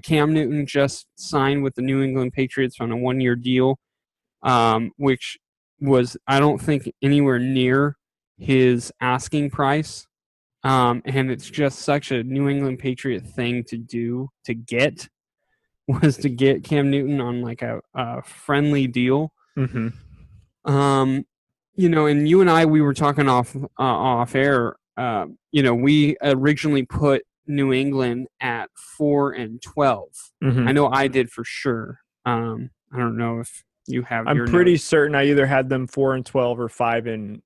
Cam Newton just signed with the New England Patriots on a 1-year deal, which was, I don't think, anywhere near his asking price. And it's just such a New England Patriot thing to do to get Cam Newton on like a friendly deal. Mm-hmm. And you and I, we were talking off air. We originally put New England at 4-12. Mm-hmm. I know I did for sure. I don't know if you have. I'm pretty certain I either had them 4-12 or 5-11.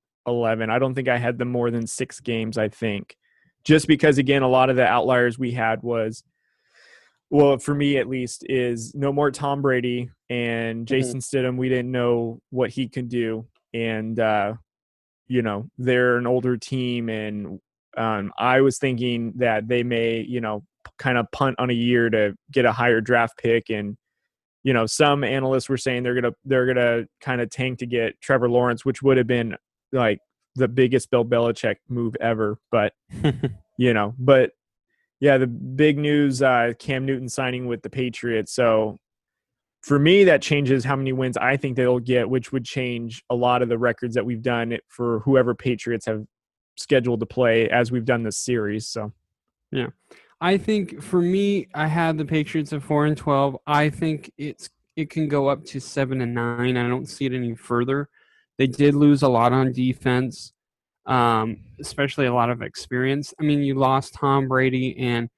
I don't think I had them more than 6 games. I think, just because again, a lot of the outliers we had was, well, for me at least, is no more Tom Brady and Jason Stidham. We didn't know what he could do, and they're an older team, and I was thinking that they may, kind of punt on a year to get a higher draft pick, and some analysts were saying they're gonna kind of tank to get Trevor Lawrence, which would have been like the biggest Bill Belichick move ever. But but yeah, the big news, Cam Newton signing with the Patriots. So for me, that changes how many wins I think they'll get, which would change a lot of the records that we've done for whoever Patriots have scheduled to play as we've done this series. So, yeah, I think for me, I had the Patriots at 4-12. I think it can go up to 7-9. I don't see it any further. They did lose a lot on defense, especially a lot of experience. I mean, you lost Tom Brady, and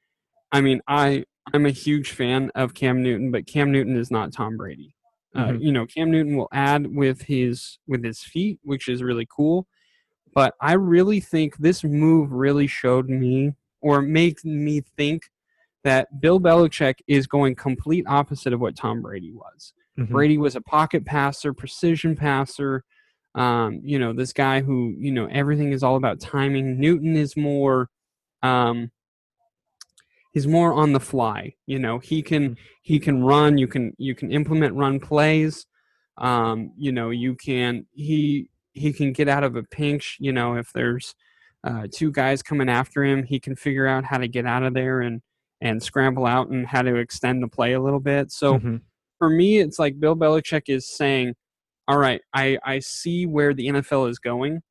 I mean, I'm a huge fan of Cam Newton, but Cam Newton is not Tom Brady. Cam Newton will add with his feet, which is really cool. But I really think this move really showed me, or made me think, that Bill Belichick is going complete opposite of what Tom Brady was. Mm-hmm. Brady was a pocket passer, precision passer. This guy who, everything is all about timing. Newton is more, he's more on the fly. He can run. You can implement run plays. He can get out of a pinch. If there's 2 guys coming after him, he can figure out how to get out of there and scramble out and how to extend the play a little bit. So for me, it's like Bill Belichick is saying, all right, I see where the NFL is going,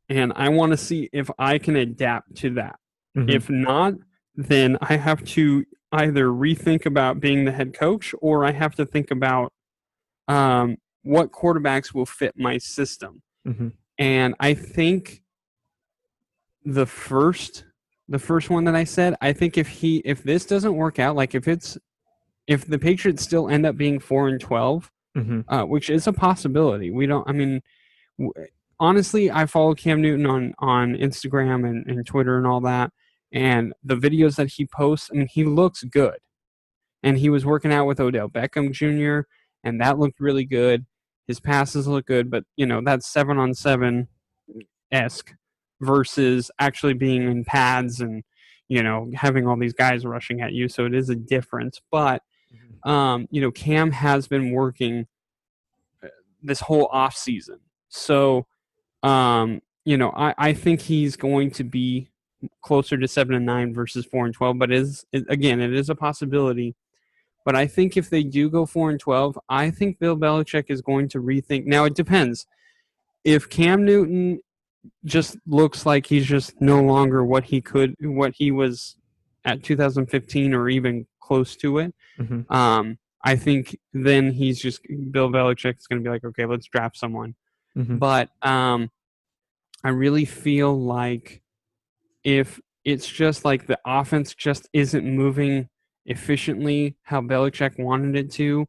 and I want to see if I can adapt to that. Mm-hmm. If not, then I have to either rethink about being the head coach, or I have to think about what quarterbacks will fit my system. Mm-hmm. And I think the first one that I said, I think if this doesn't work out, like if the Patriots still end up being 4-12, which is a possibility. Honestly, I follow Cam Newton on Instagram and Twitter and all that, and the videos that he posts, he looks good. And he was working out with Odell Beckham Jr., and that looked really good. His passes look good, but, that's 7-on-7-esque versus actually being in pads and, having all these guys rushing at you. So it is a difference. But, Cam has been working this whole off season. So, I think he's going to be closer to 7-9 versus 4-12, but it is a possibility. But I think if they do go 4-12, I think Bill Belichick is going to rethink. Now, it depends. If Cam Newton just looks like he's just no longer what he was at 2015 or even close to it, I think then Bill Belichick is going to be like, okay, let's draft someone. But I really feel like if it's just like the offense just isn't moving efficiently how Belichick wanted it to,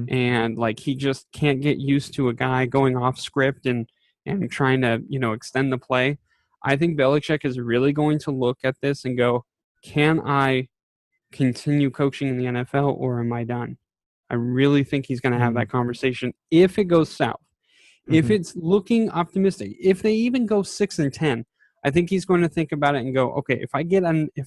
and like he just can't get used to a guy going off script and trying to extend the play, I think Belichick is really going to look at this and go, can I continue coaching in the NFL or am I done? I really think he's going to have that conversation if it goes south. If it's looking optimistic, if they even go 6-10, I think he's going to think about it and go, okay, if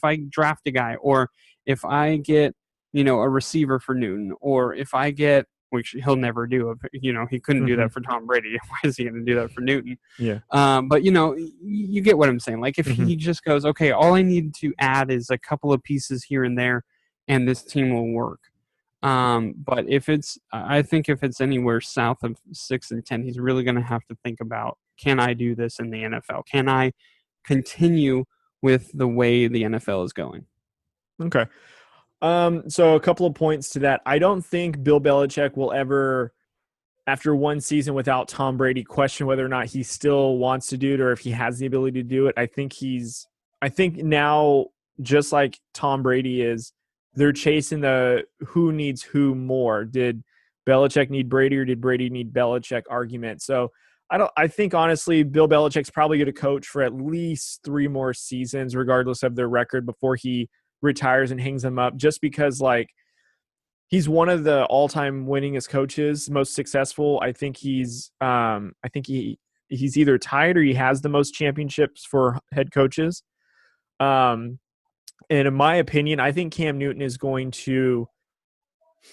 I draft a guy, or if I get, a receiver for Newton, or if I get, which he'll never do, he couldn't do that for Tom Brady. Why is he going to do that for Newton? Yeah. But you get what I'm saying. Like if he just goes, okay, all I need to add is a couple of pieces here and there, and this team will work. But I think if it's anywhere south of 6-10, he's really going to have to think about, can I do this in the NFL? Can I continue with the way the NFL is going? Okay. So a couple of points to that. I don't think Bill Belichick will ever, after one season without Tom Brady, question whether or not he still wants to do it or if he has the ability to do it. I think now, just like Tom Brady is, they're chasing the who needs who more. Did Belichick need Brady or did Brady need Belichick argument? So I think honestly, Bill Belichick's probably going to coach for at least 3 more seasons, regardless of their record, before he retires and hangs them up, just because like he's one of the all-time winningest coaches, most successful. He's either tied or he has the most championships for head coaches. And in my opinion, I think Cam Newton is going to,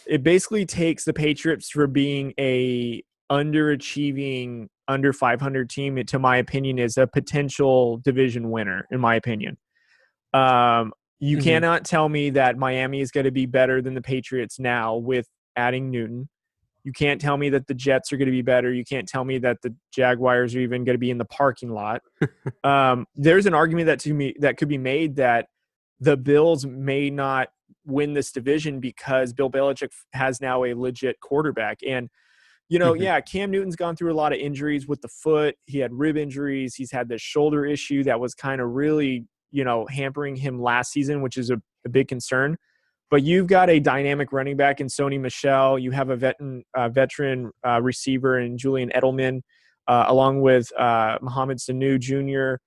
it basically takes the Patriots from being a underachieving under 500 team to my opinion is a potential division winner in my opinion. You cannot tell me that Miami is going to be better than the Patriots now with adding Newton. You can't tell me that the Jets are going to be better. You can't tell me that the Jaguars are even going to be in the parking lot. There's an argument that could be made that the Bills may not win this division because Bill Belichick has now a legit quarterback. And, Cam Newton's gone through a lot of injuries with the foot. He had rib injuries. He's had this shoulder issue that was kind of really, hampering him last season, which is a big concern. But you've got a dynamic running back in Sony Michel. You have a veteran receiver in Julian Edelman, along with Mohamed Sanu Jr.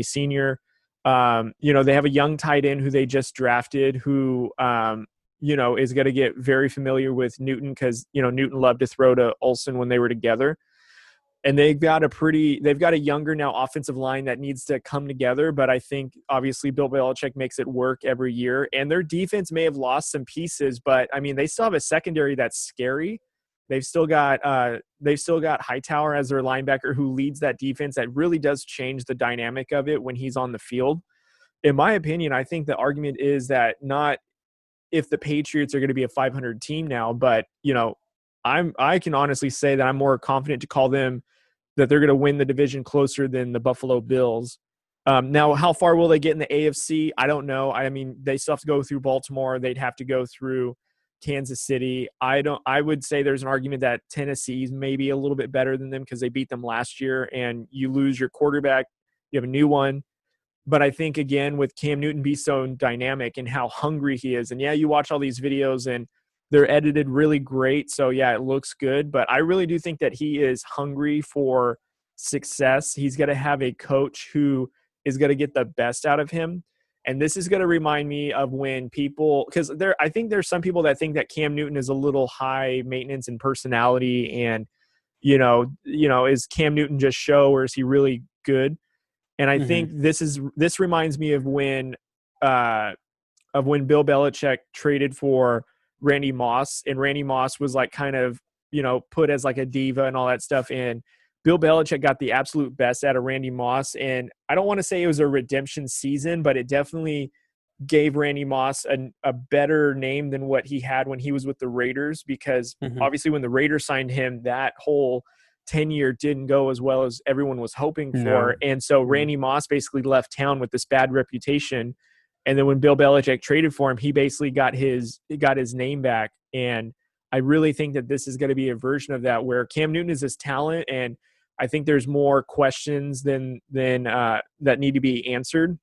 Senior. They have a young tight end who they just drafted who, is going to get very familiar with Newton because, Newton loved to throw to Olsen when they were together. And they've got a younger now offensive line that needs to come together. But I think obviously Bill Belichick makes it work every year. And their defense may have lost some pieces, but I mean, they still have a secondary that's scary. They've still got Hightower as their linebacker who leads that defense. That really does change the dynamic of it when he's on the field. In my opinion, I think the argument is that not if the Patriots are going to be a 500 team now, but I can honestly say that I'm more confident to call them that they're going to win the division closer than the Buffalo Bills. Now, how far will they get in the AFC? I don't know. I mean, they still have to go through Baltimore. They'd have to go through Kansas City. I would say there's an argument that Tennessee's maybe a little bit better than them because they beat them last year, and you lose your quarterback. You have a new one. But I think, again, with Cam Newton be so dynamic and how hungry he is, and yeah, you watch all these videos and they're edited really great. So, yeah, it looks good. But I really do think that he is hungry for success. He's going to have a coach who is going to get the best out of him. And this is going to remind me of when people – because I think there's some people that think that Cam Newton is a little high maintenance in personality and, is Cam Newton just show or is he really good? And I think this reminds me of when Bill Belichick traded for Randy Moss, and Randy Moss was like kind of, put as like a diva and all that stuff. And Bill Belichick got the absolute best out of Randy Moss. And I don't want to say it was a redemption season, but it definitely gave Randy Moss a better name than what he had when he was with the Raiders, because obviously when the Raiders signed him, that whole tenure didn't go as well as everyone was hoping for. And so Randy Moss basically left town with this bad reputation. And then when Bill Belichick traded for him, he basically got his name back. And I really think that this is going to be a version of that where Cam Newton is his talent. And I think there's more questions than that need to be answered.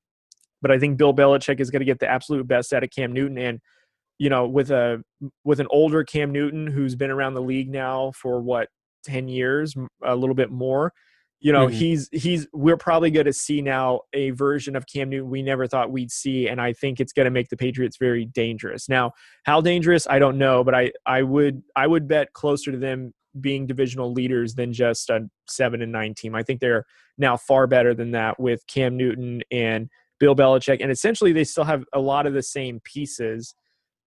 But I think Bill Belichick is going to get the absolute best out of Cam Newton. And, with an older Cam Newton who's been around the league now for 10 years, a little bit more, we're probably going to see now a version of Cam Newton we never thought we'd see. And I think it's going to make the Patriots very dangerous. Now, how dangerous, I don't know, but I would bet closer to them being divisional leaders than just a 7-9 team. I think they're now far better than that with Cam Newton and Bill Belichick. And essentially they still have a lot of the same pieces,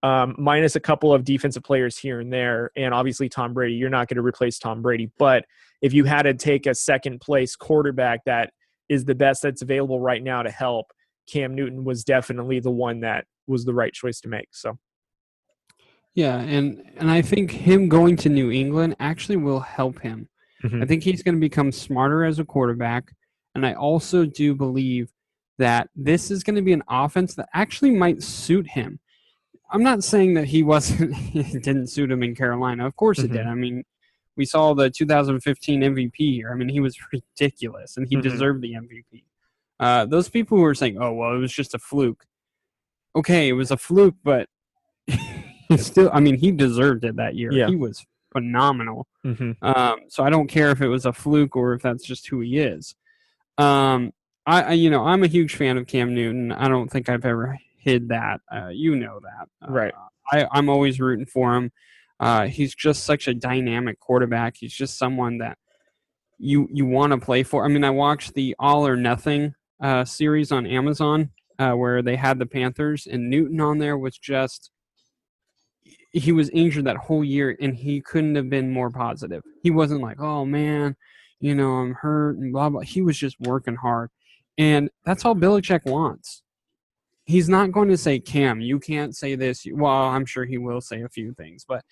minus a couple of defensive players here and there. And obviously Tom Brady, you're not going to replace Tom Brady. But if you had to take a second place quarterback that is the best that's available right now to help, Cam Newton was definitely the one that was the right choice to make. So Yeah, and I think him going to New England actually will help him. I think he's going to become smarter as a quarterback, and I also do believe that this is going to be an offense that actually might suit him. I'm not saying that he wasn't it didn't suit him in Carolina. Of course it did. I mean, we saw the 2015 MVP here. I mean, he was ridiculous, and he deserved the MVP. Those people who were saying, "Oh, well, it was just a fluke." Okay, it was a fluke, but still, I mean, he deserved it that year. Yeah. He was phenomenal. So I don't care if it was a fluke or if that's just who he is. I'm a huge fan of Cam Newton. I don't think I've ever hid that. You know that. Right. I'm always rooting for him. He's just such a dynamic quarterback. He's just someone that you want to play for. I mean, I watched the All or Nothing series on Amazon where they had the Panthers, and Newton on there was just he was injured that whole year, and he couldn't have been more positive. He wasn't like, oh, man, I'm hurt and blah, blah. He was just working hard. And that's all Belichick wants. He's not going to say, Cam, you can't say this. Well, I'm sure he will say a few things, but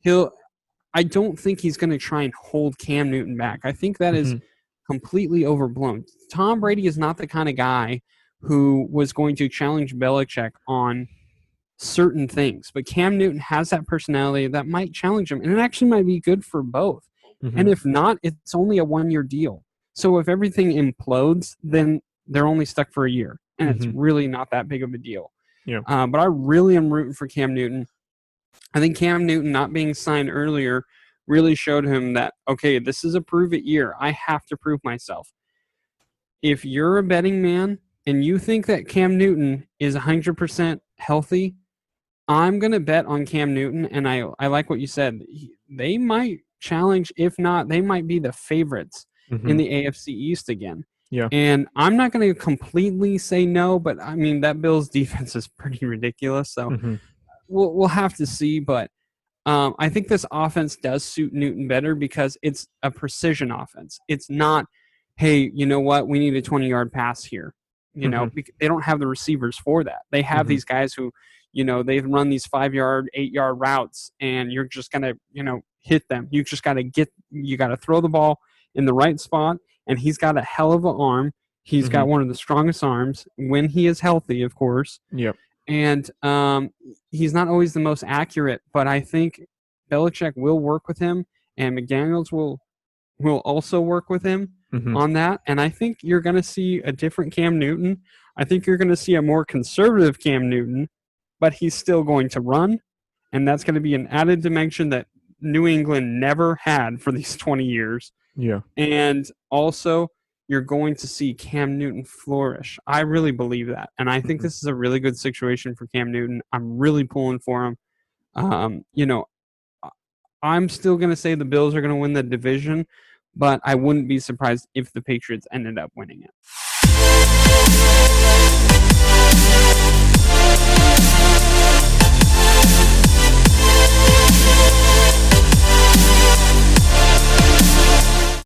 I don't think he's going to try and hold Cam Newton back. I think that is completely overblown. Tom Brady is not the kind of guy who was going to challenge Belichick on certain things, but Cam Newton has that personality that might challenge him, and it actually might be good for both. And if not, it's only a 1-year deal. So if everything implodes, then they're only stuck for a year, and it's really not that big of a deal. Yeah. But I really am rooting for Cam Newton. I think Cam Newton not being signed earlier really showed him that, okay, this is a prove-it year. I have to prove myself. If you're a betting man and you think that Cam Newton is 100% healthy, I'm going to bet on Cam Newton, and I like what you said. They might challenge. If not, they might be the favorites in the AFC East again. Yeah. And I'm not going to completely say no, but, I mean, that Bills defense is pretty ridiculous, so we'll have to see. But I think this offense does suit Newton better because it's a precision offense. It's not, hey, you know what, we need a 20-yard pass here. They don't have the receivers for that. They have these guys who – they've run these 5-yard, 8-yard routes, and you're just going to, hit them. You just got to throw the ball in the right spot, and he's got a hell of an arm. He's got one of the strongest arms when he is healthy, of course. Yep. And he's not always the most accurate, but I think Belichick will work with him, and McDaniels will also work with him on that. And I think you're going to see a different Cam Newton. I think you're going to see a more conservative Cam Newton, but he's still going to run, and that's going to be an added dimension that New England never had for these 20 years. Yeah. And also, you're going to see Cam Newton flourish. I really believe that, and I think this is a really good situation for Cam Newton. I'm really pulling for him. I'm still going to say the Bills are going to win the division, but I wouldn't be surprised if the Patriots ended up winning it.